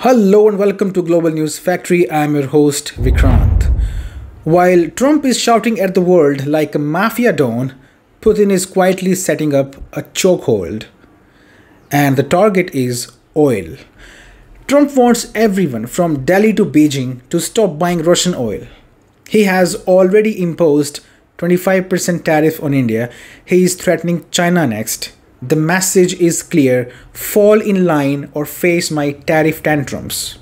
Hello and welcome to Global News Factory. I am your host Vikrant. While Trump is shouting at the world like a mafia don, Putin is quietly setting up a chokehold. And the target is oil. Trump wants everyone from Delhi to Beijing to stop buying Russian oil. He has already imposed 25% tariff on India. He is threatening China next. The message is clear: fall in line or face my tariff tantrums.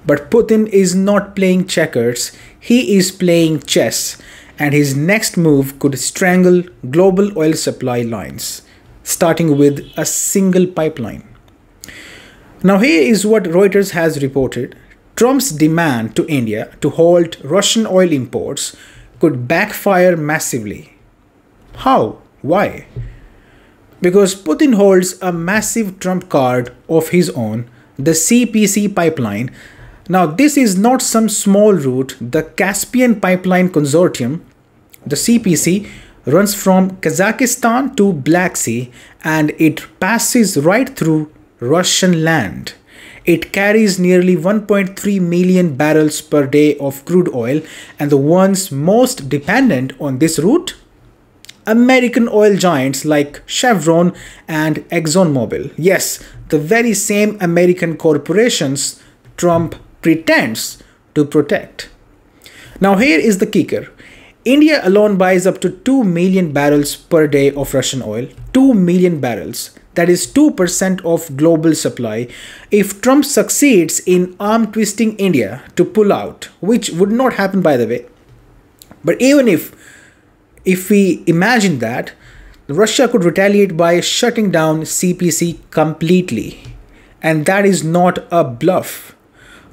But Putin is not playing checkers, he is playing chess, and his next move could strangle global oil supply lines, starting with a single pipeline. Now here is what Reuters has reported. Trump's demand to India to halt Russian oil imports could backfire massively. How? Why? Because Putin holds a massive trump card of his own, the CPC Pipeline. Now this is not some small route. The Caspian Pipeline Consortium, the CPC, runs from Kazakhstan to Black Sea and it passes right through Russian land. It carries nearly 1.3 million barrels per day of crude oil, and the ones most dependent on this route? American oil giants like Chevron and ExxonMobil. Yes, the very same American corporations Trump pretends to protect. Now here is the kicker. India alone buys up to 2 million barrels per day of Russian oil. 2 million barrels. That is 2% of global supply. If Trump succeeds in arm twisting India to pull out, which would not happen by the way, but even if we imagine that, Russia could retaliate by shutting down CPC completely. And that is not a bluff.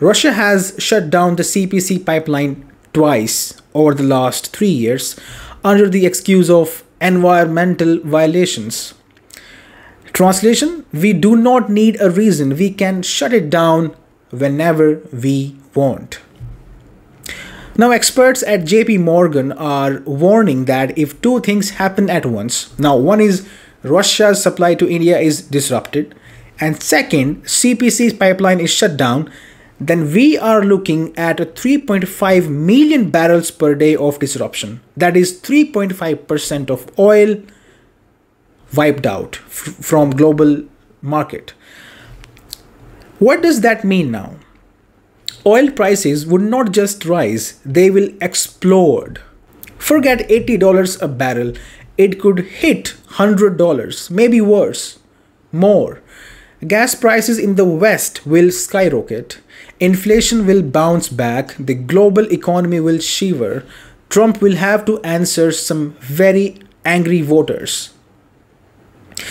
Russia has shut down the CPC pipeline twice over the last 3 years under the excuse of environmental violations. Translation: we do not need a reason. We can shut it down whenever we want. Now experts at JP Morgan are warning that if two things happen at once, now one is Russia's supply to India is disrupted, and second, CPC's pipeline is shut down, then we are looking at a 3.5 million barrels per day of disruption. That is 3.5% of oil wiped out from global market. What does that mean now? Oil prices would not just rise, they will explode. Forget $80 a barrel, it could hit $100, maybe worse, more. Gas prices in the West will skyrocket, inflation will bounce back, the global economy will shiver, Trump will have to answer some very angry voters.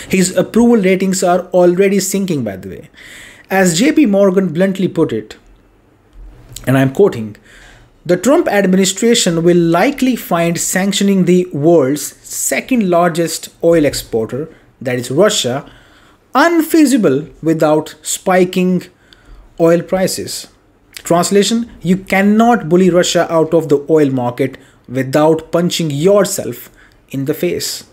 His approval ratings are already sinking, by the way. As JP Morgan bluntly put it, and I'm quoting, the Trump administration will likely find sanctioning the world's second largest oil exporter, that is Russia, unfeasible without spiking oil prices. Translation: you cannot bully Russia out of the oil market without punching yourself in the face.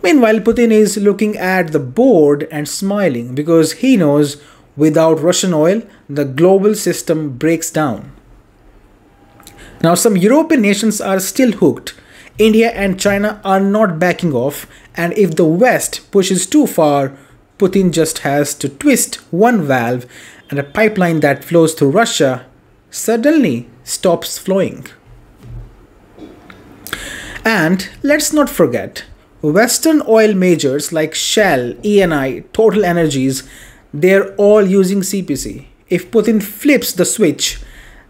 Meanwhile, Putin is looking at the board and smiling because he knows without Russian oil, the global system breaks down. Now, some European nations are still hooked. India and China are not backing off, and if the West pushes too far, Putin just has to twist one valve and a pipeline that flows through Russia suddenly stops flowing. And let's not forget, Western oil majors like Shell, Eni, Total Energies, they're all using CPC. If Putin flips the switch,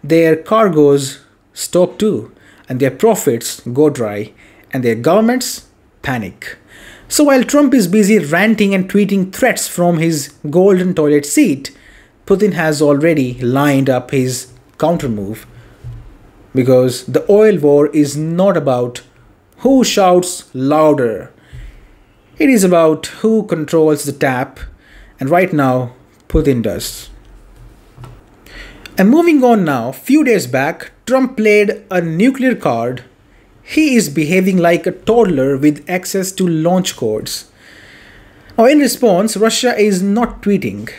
their cargoes stop too, and their profits go dry, and their governments panic. So while Trump is busy ranting and tweeting threats from his golden toilet seat, Putin has already lined up his countermove. Because the oil war is not about who shouts louder. It is about who controls the tap. And right now, Putin does. And moving on now, few days back, Trump played a nuclear card. He is behaving like a toddler with access to launch codes. Now in response, Russia is not tweeting.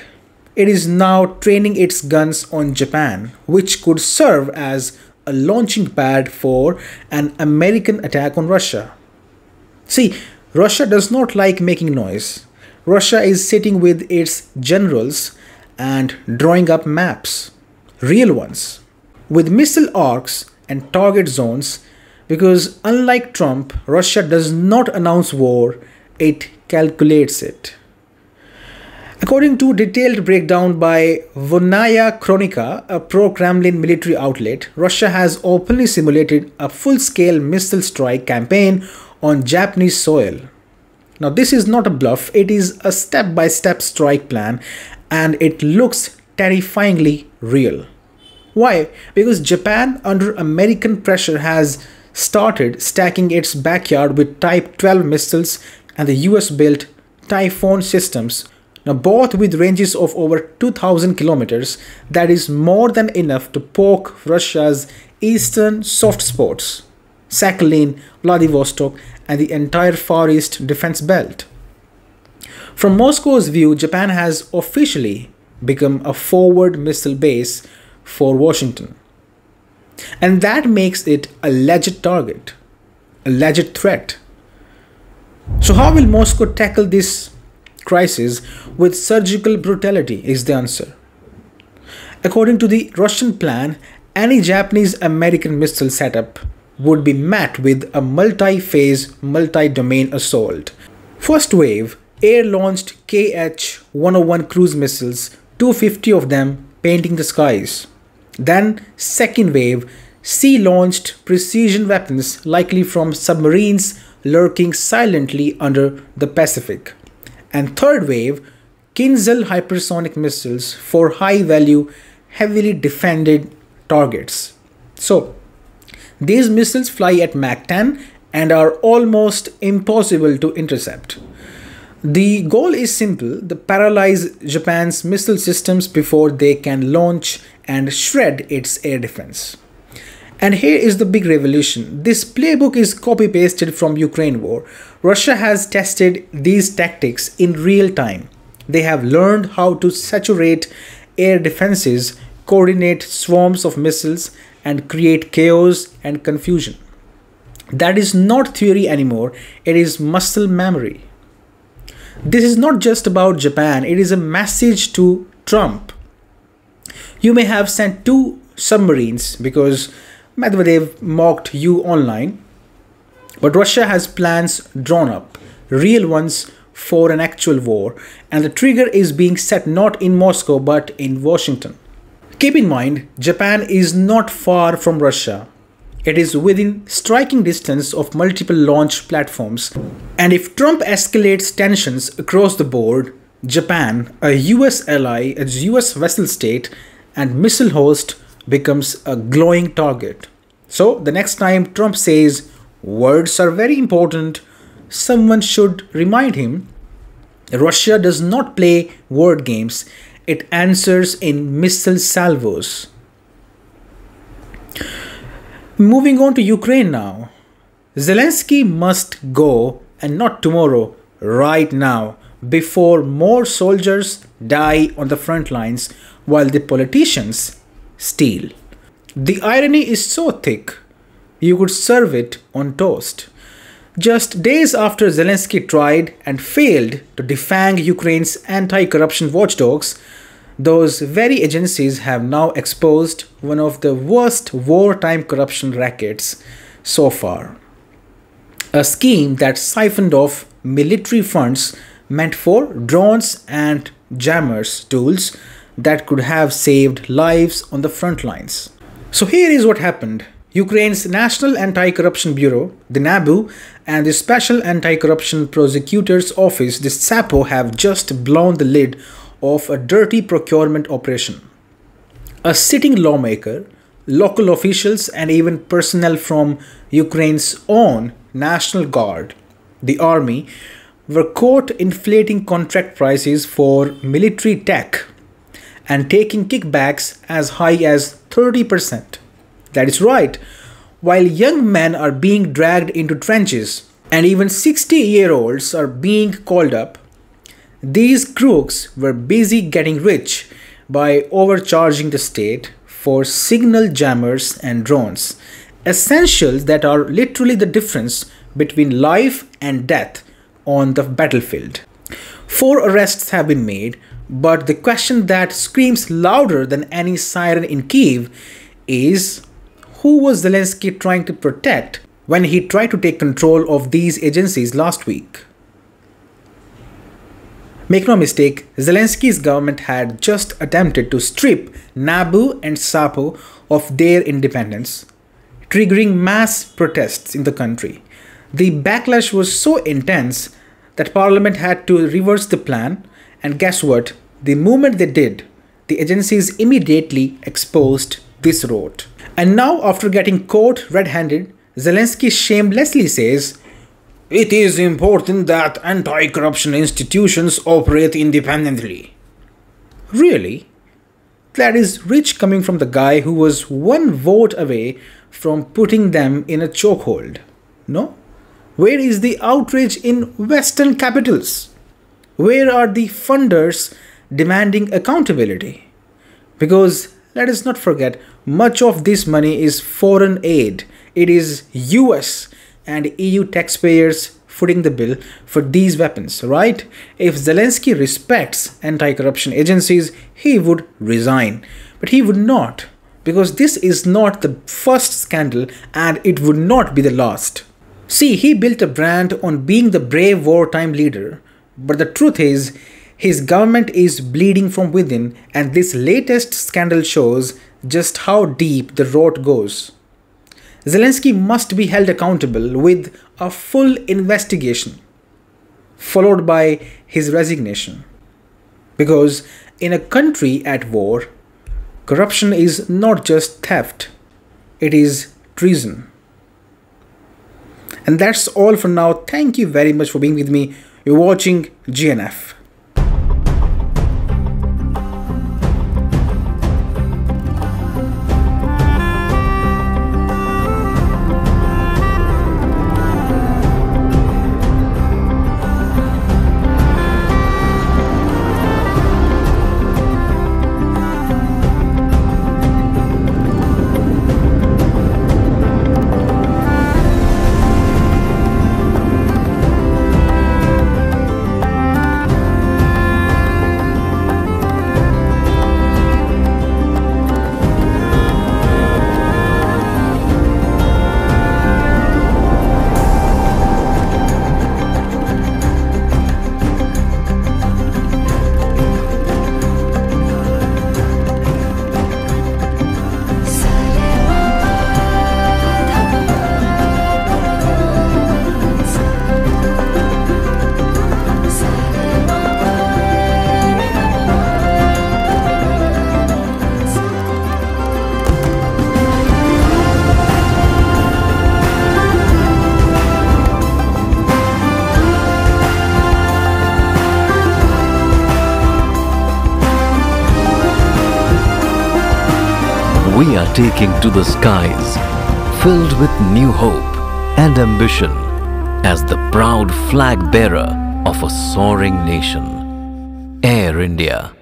it is now training its guns on Japan, which could serve as a launching pad for an American attack on Russia. See, Russia does not like making noise. Russia is sitting with its generals and drawing up maps, real ones, with missile arcs and target zones, because unlike Trump, Russia does not announce war, it calculates it. According to detailed breakdown by Vonnaya Kronika, a pro-Kremlin military outlet, Russia has openly simulated a full-scale missile strike campaign on Japanese soil. Now this is not a bluff, it is a step-by-step strike plan and it looks terrifyingly real. Why? Because Japan, under American pressure, has started stacking its backyard with Type 12 missiles and the US-built Typhoon systems, now both with ranges of over 2,000 kilometers. That is more than enough to poke Russia's eastern soft spots, Sakhalin, Vladivostok, and the entire Far East defense belt. From Moscow's view, Japan has officially become a forward missile base for Washington. And that makes it a legit target, a legit threat. So how will Moscow tackle this crisis? With surgical brutality is the answer. According to the Russian plan, any Japanese-American missile setup would be met with a multi-phase, multi-domain assault. First wave, air-launched KH-101 cruise missiles, 250 of them painting the skies. Then second wave, sea-launched precision weapons likely from submarines lurking silently under the Pacific. And third wave, Kinzhal hypersonic missiles for high-value, heavily defended targets. So, these missiles fly at Mach 10 and are almost impossible to intercept. The goal is simple: paralyze Japan's missile systems before they can launch and shred its air defense. And here is the big revolution. This playbook is copy-pasted from Ukraine war. Russia has tested these tactics in real time. They have learned how to saturate air defenses, coordinate swarms of missiles, and create chaos and confusion. That is not theory anymore, it is muscle memory. This is not just about Japan, it is a message to Trump. You may have sent 2 submarines because Medvedev mocked you online, but Russia has plans drawn up, real ones for an actual war, and the trigger is being set not in Moscow but in Washington. Keep in mind, Japan is not far from Russia. It is within striking distance of multiple launch platforms. And if Trump escalates tensions across the board, Japan, a US ally, a US vassal state, and missile host becomes a glowing target. So the next time Trump says words are very important, someone should remind him Russia does not play word games. It answers in missile salvos. Moving on to Ukraine now. Zelensky must go, and not tomorrow, right now, before more soldiers die on the front lines while the politicians steal. The irony is so thick, you could serve it on toast. Just days after Zelensky tried and failed to defang Ukraine's anti-corruption watchdogs, those very agencies have now exposed one of the worst wartime corruption rackets so far. A scheme that siphoned off military funds meant for drones and jammers tools that could have saved lives on the front lines. So here is what happened. Ukraine's National Anti-Corruption Bureau, the NABU, and the Special Anti-Corruption Prosecutor's Office, the SAPO, have just blown the lid off a dirty procurement operation. A sitting lawmaker, local officials, and even personnel from Ukraine's own National Guard, the army, were caught inflating contract prices for military tech and taking kickbacks as high as 30%. That is right, while young men are being dragged into trenches and even 60-year-olds are being called up, These crooks were busy getting rich by overcharging the state for signal jammers and drones, essentials that are literally the difference between life and death on the battlefield. 4 arrests have been made, but the question that screams louder than any siren in Kyiv is, who was Zelensky trying to protect when he tried to take control of these agencies last week? Make no mistake, Zelensky's government had just attempted to strip Nabu and Sapo of their independence, triggering mass protests in the country. The backlash was so intense that Parliament had to reverse the plan, and guess what? The moment they did, the agencies immediately exposed this rot. And now, after getting caught red-handed, Zelensky shamelessly says, "It is important that anti-corruption institutions operate independently." Really? That is rich coming from the guy who was 1 vote away from putting them in a chokehold. No? Where is the outrage in Western capitals? Where are the funders demanding accountability? Because let us not forget, much of this money is foreign aid. It is US and EU taxpayers footing the bill for these weapons, right? If Zelensky respects anti-corruption agencies, he would resign. But he would not, because this is not the first scandal and it would not be the last. See, he built a brand on being the brave wartime leader, but the truth is, his government is bleeding from within, and this latest scandal shows just how deep the rot goes. Zelensky must be held accountable with a full investigation, followed by his resignation. Because in a country at war, corruption is not just theft, it is treason. And that's all for now. Thank you very much for being with me. You're watching GNF. We are taking to the skies, filled with new hope and ambition, as the proud flag bearer of a soaring nation. Air India.